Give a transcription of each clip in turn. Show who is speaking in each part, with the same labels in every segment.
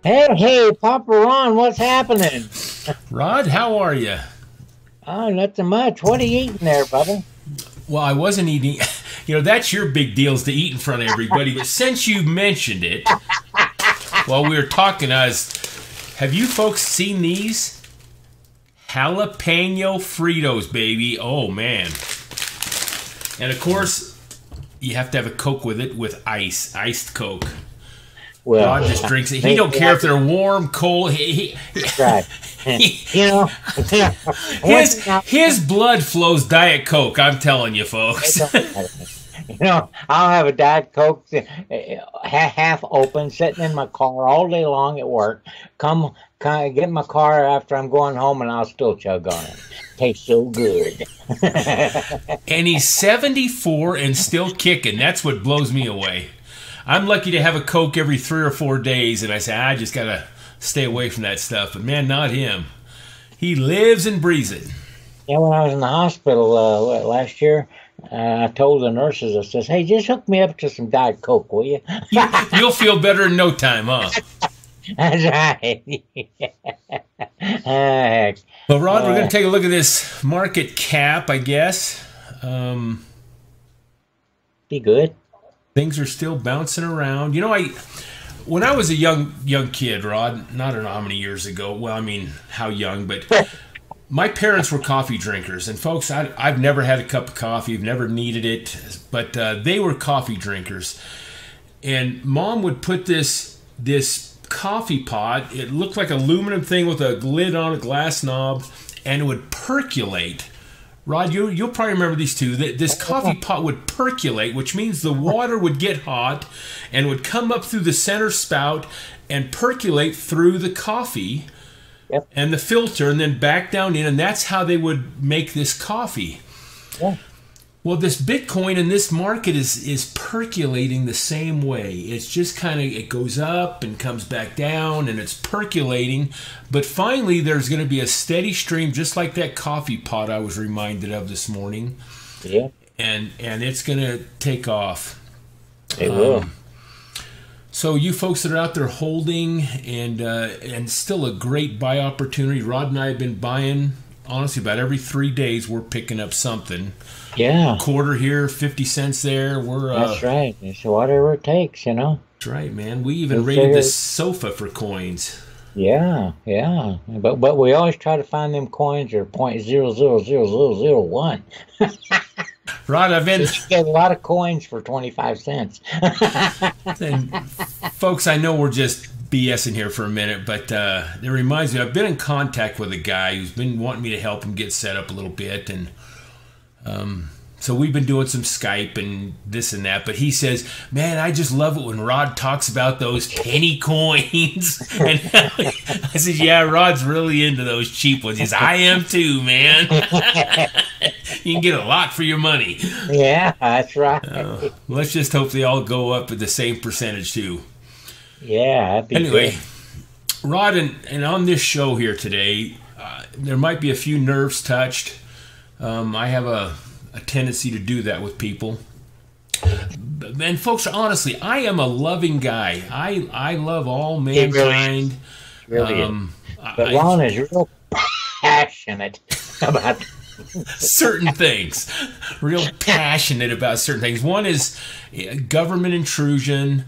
Speaker 1: Hey, Papa Ron, what's happening?
Speaker 2: Rod, how are you?
Speaker 1: Oh, nothing much. What are you eating there, Bubba?
Speaker 2: Well, I wasn't eating. That's your big deal is to eat in front of everybody. But since you mentioned it, while we were talking, have you folks seen these? Jalapeno Fritos, baby. Oh, man. And of course, you have to have a Coke with it with iced Coke.
Speaker 1: Well,
Speaker 2: Rod just drinks it. He don't care if they're warm, cold.
Speaker 1: right. You know,
Speaker 2: His blood flows Diet Coke. I'm telling you, folks.
Speaker 1: I'll have a Diet Coke half open, sitting in my car all day long at work. Come get in my car after I'm going home, and I'll still chug on it. Tastes so good.
Speaker 2: And he's 74 and still kicking. That's what blows me away. I'm lucky to have a Coke every 3 or 4 days, and I say, I just got to stay away from that stuff. But, man, not him. He lives and breathes it.
Speaker 1: Yeah, when I was in the hospital last year, I told the nurses, I says, hey, just hook me up to some Diet Coke, will you?
Speaker 2: You'll feel better in no time, huh?
Speaker 1: That's right.
Speaker 2: Well, Rod, we're going to take a look at this market cap, I guess.
Speaker 1: Be good.
Speaker 2: Things are still bouncing around. When I was a young kid, Rod, I don't know how many years ago. Well, I mean, how young, but my parents were coffee drinkers. And folks, I've never had a cup of coffee. I've never needed it, but they were coffee drinkers. And Mom would put this coffee pot. It looked like an aluminum thing with a lid on a glass knob, and it would percolate. Rod, you'll probably remember these two. This coffee pot would percolate, which means the water would get hot and would come up through the center spout and percolate through the coffee and the filter and then back down in, and that's how they would make this coffee.
Speaker 1: Yeah.
Speaker 2: Well, this Bitcoin in this market is percolating the same way. It's just kind of, it goes up and comes back down, and it's percolating. But finally, there's going to be a steady stream, just like that coffee pot I was reminded of this morning.
Speaker 1: Yeah.
Speaker 2: And it's going to take off.
Speaker 1: It will.
Speaker 2: So you folks that are out there holding and still a great buy opportunity. Rod and I have been buying, honestly, about every 3 days we're picking up something.
Speaker 1: Yeah.
Speaker 2: Quarter here, 50 cents there.
Speaker 1: That's right. It's whatever it takes,
Speaker 2: That's right, man. We even rated the sofa for coins.
Speaker 1: Yeah. But we always try to find them coins are 0.000001.
Speaker 2: Rod, I've been...
Speaker 1: You get a lot of coins for 25 cents.
Speaker 2: And folks, I know we're just BSing here for a minute, but it reminds me, I've been in contact with a guy who's been wanting me to help him get set up a little bit, and so we've been doing some Skype and this and that, but he says, man, I just love it when Rod talks about those penny coins. And I said, yeah, Rod's really into those cheap ones. He says, I am too, man. You can get a lot for your money.
Speaker 1: Yeah, that's right.
Speaker 2: Let's just hope they all go up at the same percentage too.
Speaker 1: Yeah.
Speaker 2: Anyway, Rod, and on this show here today, there might be a few nerves touched. I have a tendency to do that with people. And folks, honestly, I am a loving guy. I love all mankind.
Speaker 1: Really is. But Ron is real passionate about
Speaker 2: certain things. Real passionate about certain things. One is government intrusion,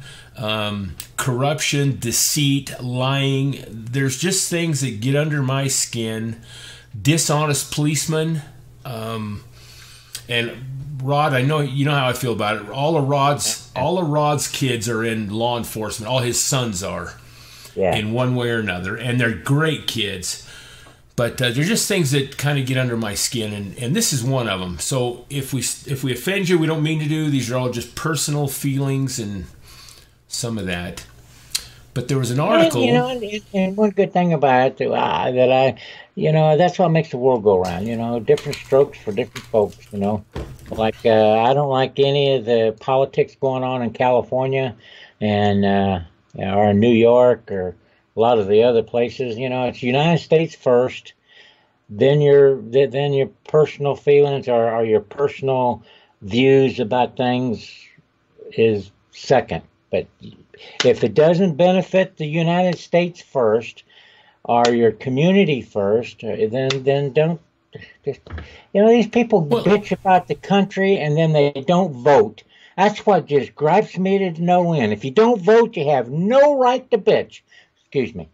Speaker 2: corruption, deceit, lying. There's just things that get under my skin. Dishonest policemen. And Rod, I know you know how I feel about it. All of Rod's kids are in law enforcement. All his sons are, in one way or another, and they're great kids. But they're just things that kind of get under my skin, and this is one of them. So if we offend you, we don't mean to do. These are all just personal feelings and some of that. But there was an article.
Speaker 1: And one good thing about it that's what makes the world go around. Different strokes for different folks. Like I don't like any of the politics going on in California, and or in New York, or a lot of the other places. It's United States first, then your personal feelings or your personal views about things is second. But if it doesn't benefit the United States first, or your community first, then don't. Just, these people bitch about the country and then they don't vote. That's what just gripes me to no end. If you don't vote, you have no right to bitch. Excuse me.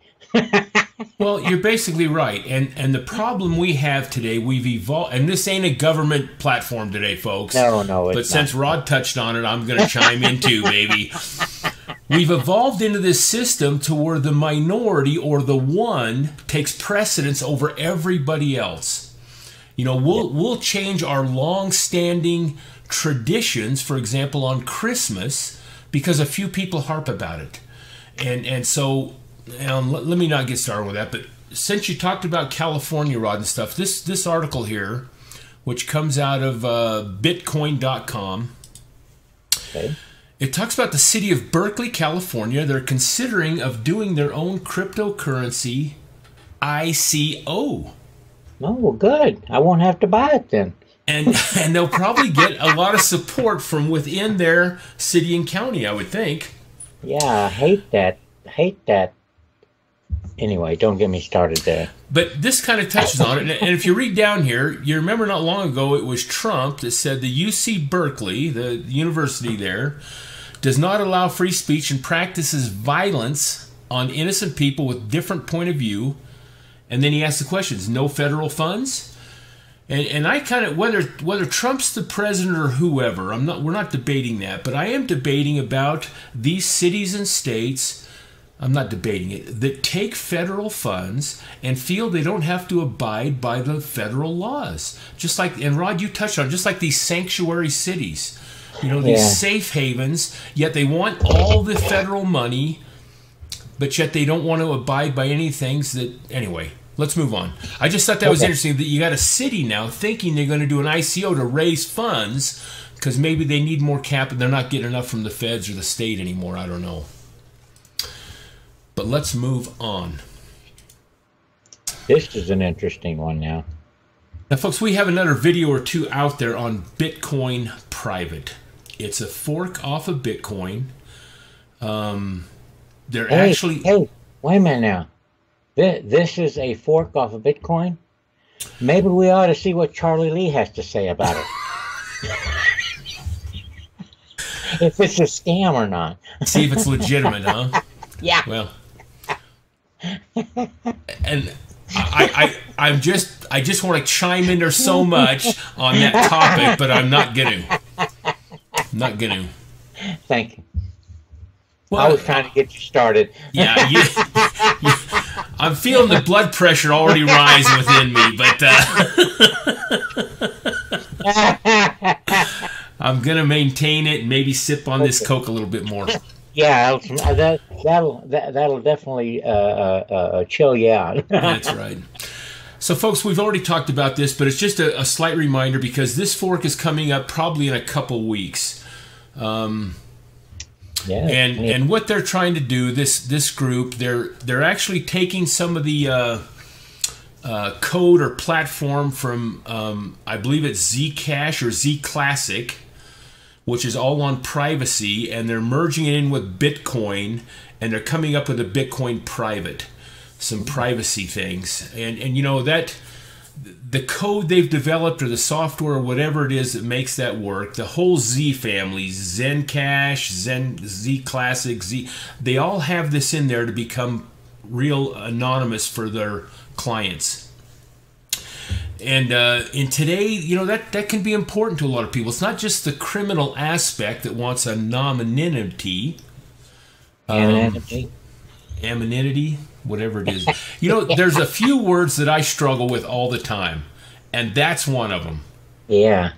Speaker 2: Well, you're basically right. And the problem we have today, we've evolved, and this ain't a government platform today, folks.
Speaker 1: No, it's
Speaker 2: But since Rod touched on it, I'm going to chime in too, baby. We've evolved into this system to where the minority or the one takes precedence over everybody else. We'll change our long-standing traditions, for example, on Christmas, because a few people harp about it. And so, let me not get started with that, but since you talked about California, Rod, and stuff, this article here, which comes out of Bitcoin.com,
Speaker 1: okay.
Speaker 2: It talks about the city of Berkeley, California. They're considering of doing their own cryptocurrency, ICO.
Speaker 1: Oh, well, good. I won't have to buy it then.
Speaker 2: And they'll probably get a lot of support from within their city and county, I would think.
Speaker 1: Yeah, I hate that. Anyway, don't get me started there.
Speaker 2: But this kind of touches on it. And if you read down here, you remember not long ago it was Trump that said the UC Berkeley, the university there, does not allow free speech and practices violence on innocent people with different point of view. And then he asked the questions, no federal funds? And I kind of, whether Trump's the president or whoever, we're not debating that, but I am debating about these cities and states, I'm not debating it, that take federal funds and feel they don't have to abide by the federal laws. Just like, and Rod, you touched on, just like these sanctuary cities, these safe havens, yet they want all the federal money, but yet they don't want to abide by any things that, anyway. Let's move on. I just thought that was interesting that you got a city now thinking they're going to do an ICO to raise funds because maybe they need more cap and they're not getting enough from the feds or the state anymore. I don't know. But let's move on.
Speaker 1: This is an interesting one now.
Speaker 2: Now, folks, we have another video or two out there on Bitcoin Private. It's a fork off of Bitcoin.
Speaker 1: Hey, wait a minute now. This is a fork off of Bitcoin? Maybe we ought to see what Charlie Lee has to say about it. If it's a scam or not.
Speaker 2: See if it's legitimate, huh?
Speaker 1: Yeah.
Speaker 2: Well. And I just want to chime in there so much on that topic, but I'm not going to.
Speaker 1: Thank you.
Speaker 2: Well,
Speaker 1: I was trying to get you started.
Speaker 2: Yeah, I'm feeling the blood pressure already rise within me, but I'm gonna maintain it and maybe sip on this Coke a little bit more.
Speaker 1: Yeah, that'll definitely chill you out.
Speaker 2: That's right. So, folks, we've already talked about this, but it's just a slight reminder because this fork is coming up probably in a couple weeks. And what they're trying to do, this group, they're actually taking some of the code or platform from I believe it's Zcash or Zclassic, which is all on privacy, and they're merging it in with Bitcoin, and they're coming up with a Bitcoin Private, some privacy things, and that. The code they've developed or the software or whatever it is that makes that work, the whole Z family, Zencash, Zclassic, they all have this in there to become real anonymous for their clients. And in today, that can be important to a lot of people. It's not just the criminal aspect that wants anonymity. Anonymity, whatever it is. There's a few words that I struggle with all the time, and that's one of them.
Speaker 1: Yeah.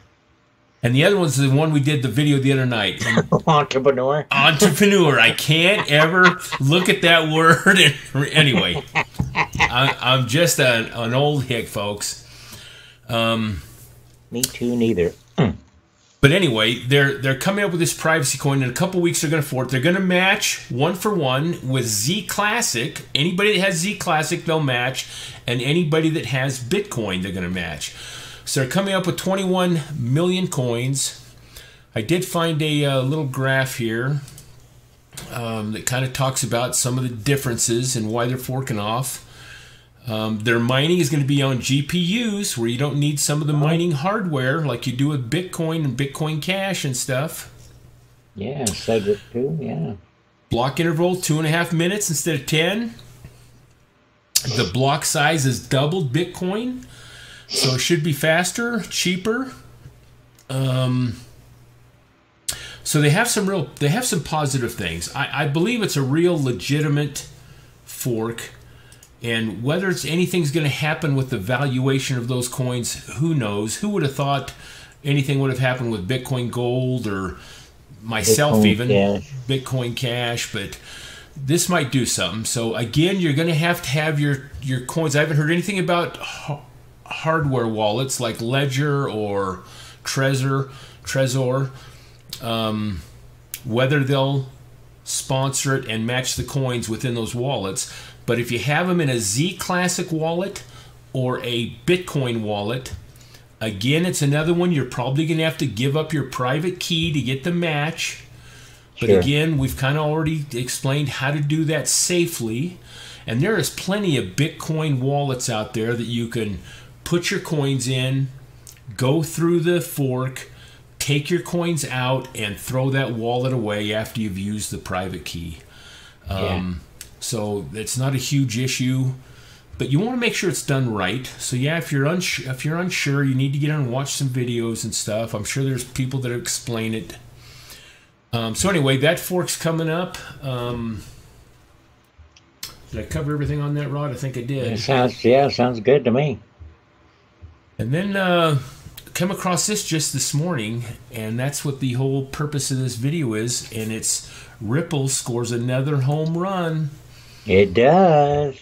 Speaker 2: And the other one's the one we did the video the other night.
Speaker 1: Entrepreneur.
Speaker 2: Entrepreneur. I can't ever look at that word. Anyway, I'm just an old hick, folks.
Speaker 1: Me too, neither.
Speaker 2: But anyway, they're coming up with this privacy coin. In a couple weeks, they're going to fork. They're going to match one for one with Zclassic. Anybody that has Zclassic, they'll match. And anybody that has Bitcoin, they're going to match. So they're coming up with 21 million coins. I did find a little graph here that kind of talks about some of the differences and why they're forking off. Their mining is going to be on GPUs, where you don't need some of the mining hardware like you do with Bitcoin and Bitcoin Cash and stuff.
Speaker 1: Yeah, said it too. Yeah.
Speaker 2: Block interval 2.5 minutes instead of 10. The block size is doubled Bitcoin, so it should be faster, cheaper. So they have some positive things. I believe it's a real legitimate fork, and whether anything's going to happen with the valuation of those coins, who knows? Who would have thought anything would have happened with Bitcoin Gold or myself Bitcoin Cash, but this might do something. So again, you're going to have your coins. I haven't heard anything about hardware wallets like Ledger or Trezor, whether they'll sponsor it and match the coins within those wallets. But if you have them in a Z Classic wallet or a Bitcoin wallet, again, it's another one you're probably going to have to give up your private key to get the match. But
Speaker 1: Sure.
Speaker 2: again, we've kind of already explained how to do that safely. And there is plenty of Bitcoin wallets out there that you can put your coins in, go through the fork, take your coins out, and throw that wallet away after you've used the private key. So it's not a huge issue, but you want to make sure it's done right. So yeah, if you're unsure, you need to get on and watch some videos and stuff. I'm sure there's people that explain it. So anyway, that fork's coming up. Did I cover everything on that, Rod? I think I did.
Speaker 1: Sounds good to me.
Speaker 2: And then come across this just this morning, and that's what the whole purpose of this video is, and it's Ripple scores another home run.
Speaker 1: It does.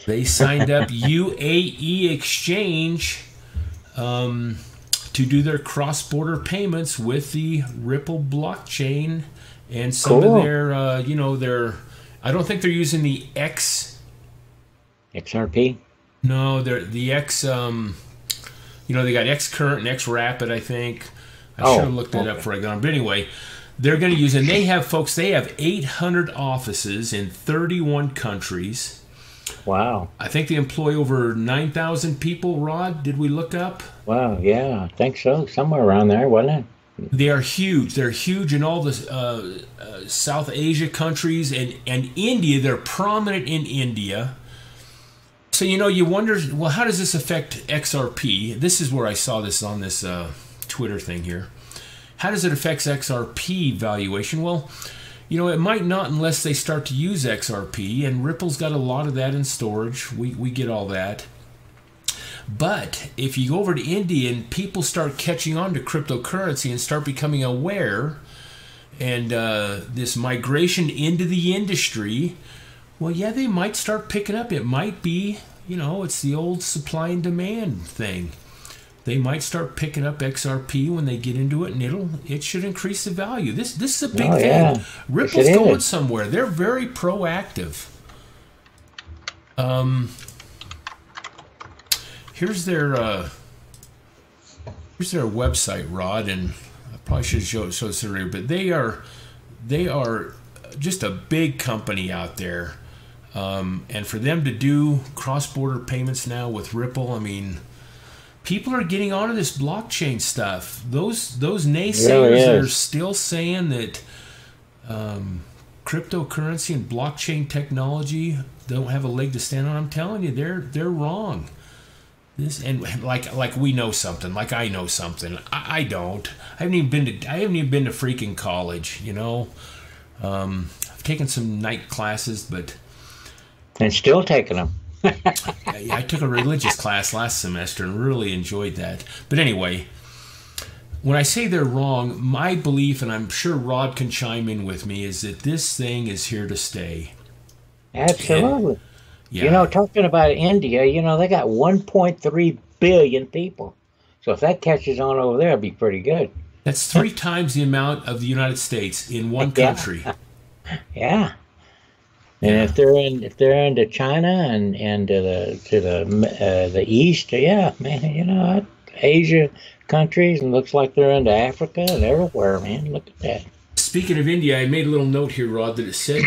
Speaker 2: They signed up UAE Exchange to do their cross-border payments with the Ripple blockchain, and some of their, I don't think they're using the
Speaker 1: XRP.
Speaker 2: No, they're the X. They got X Current and X Rapid, I think. I should have looked that up before I got on. But anyway, they're going to use, and they have 800 offices in 31 countries.
Speaker 1: Wow.
Speaker 2: I think they employ over 9,000 people, Rod. Did we look up?
Speaker 1: Wow, yeah, I think so. Somewhere around there, wasn't it?
Speaker 2: They are huge. They're huge in all the South Asia countries and India. They're prominent in India. So, you wonder, well, how does this affect XRP? This is where I saw this on this Twitter thing here. How does it affect XRP valuation? Well, it might not unless they start to use XRP, and Ripple's got a lot of that in storage. We get all that. But if you go over to India and people start catching on to cryptocurrency and start becoming aware, and this migration into the industry, well, yeah, they might start picking up. It might be, it's the old supply and demand thing. They might start picking up XRP when they get into it, and it should increase the value. This is a big thing.
Speaker 1: Yeah.
Speaker 2: Ripple's going somewhere. They're very proactive. Here's their website, Rod, and I probably should show this earlier, but they are just a big company out there, and for them to do cross-border payments now with Ripple, I mean, people are getting onto this blockchain stuff. Those naysayers that are still saying that cryptocurrency and blockchain technology don't have a leg to stand on, I'm telling you, they're wrong. And like we know something, like I know something. I don't. I haven't even been to freaking college. I've taken some night classes,
Speaker 1: and still taking them.
Speaker 2: I took a religious class last semester and really enjoyed that. But anyway, when I say they're wrong, my belief, and I'm sure Rod can chime in with me, is that this thing is here to stay.
Speaker 1: Absolutely.
Speaker 2: Yeah.
Speaker 1: Talking about India, they got 1.3 billion people. So if that catches on over there, it'd be pretty good.
Speaker 2: That's 3 times the amount of the United States in one country.
Speaker 1: Yeah. And if they're into China and to the east, yeah, man, Asia countries, and looks like they're into Africa and everywhere, man. Look at that.
Speaker 2: speaking of India, I made a little note here, Rod, that it said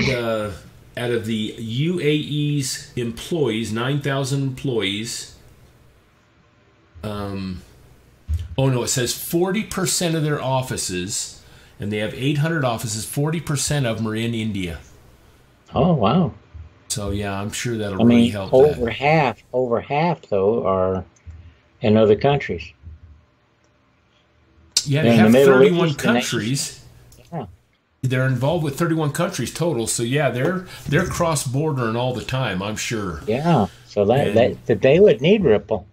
Speaker 2: out of the UAE's employees, 9,000 employees. Oh no, it says 40% of their offices, and they have 800 offices. 40% of them are in India.
Speaker 1: Oh, wow.
Speaker 2: So yeah, I'm sure that'll
Speaker 1: I
Speaker 2: really
Speaker 1: mean,
Speaker 2: help.
Speaker 1: over half though are in other countries.
Speaker 2: Yeah, they
Speaker 1: They're in the
Speaker 2: have
Speaker 1: Middle
Speaker 2: 31
Speaker 1: East,
Speaker 2: countries.
Speaker 1: Yeah.
Speaker 2: They're involved with 31 countries total. So yeah, they're cross-bordering all the time, I'm sure.
Speaker 1: Yeah. So
Speaker 2: And,
Speaker 1: that they would need Ripple.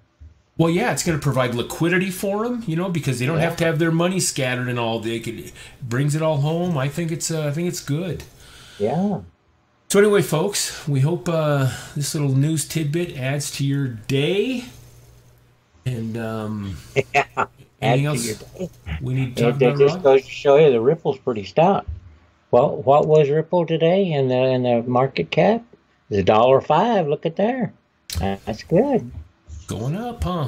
Speaker 2: well, yeah, it's going to provide liquidity for them, because they don't have to have their money scattered and all. Brings it all home. I think it's good.
Speaker 1: Yeah.
Speaker 2: So anyway, folks, we hope this little news tidbit adds to your day. And
Speaker 1: Yeah.
Speaker 2: anything
Speaker 1: Add to
Speaker 2: else
Speaker 1: your day.
Speaker 2: we need to talk
Speaker 1: It
Speaker 2: about,
Speaker 1: just
Speaker 2: Rod?
Speaker 1: goes to show you the Ripple's pretty stout. Well, what was Ripple today in the market cap? It's $1.05. Look at there. That's good.
Speaker 2: Going up, huh?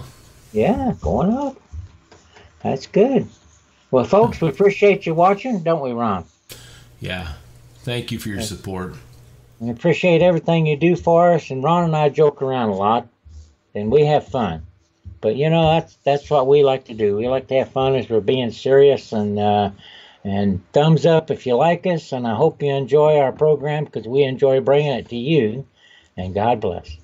Speaker 1: Yeah, going up. That's good. Well, folks, we appreciate you watching, don't we, Ron?
Speaker 2: Yeah. Thank you for your support.
Speaker 1: We appreciate everything you do for us. And Ron and I joke around a lot, and we have fun. But that's what we like to do. We like to have fun as we're being serious. And thumbs up if you like us. And I hope you enjoy our program because we enjoy bringing it to you. And God bless.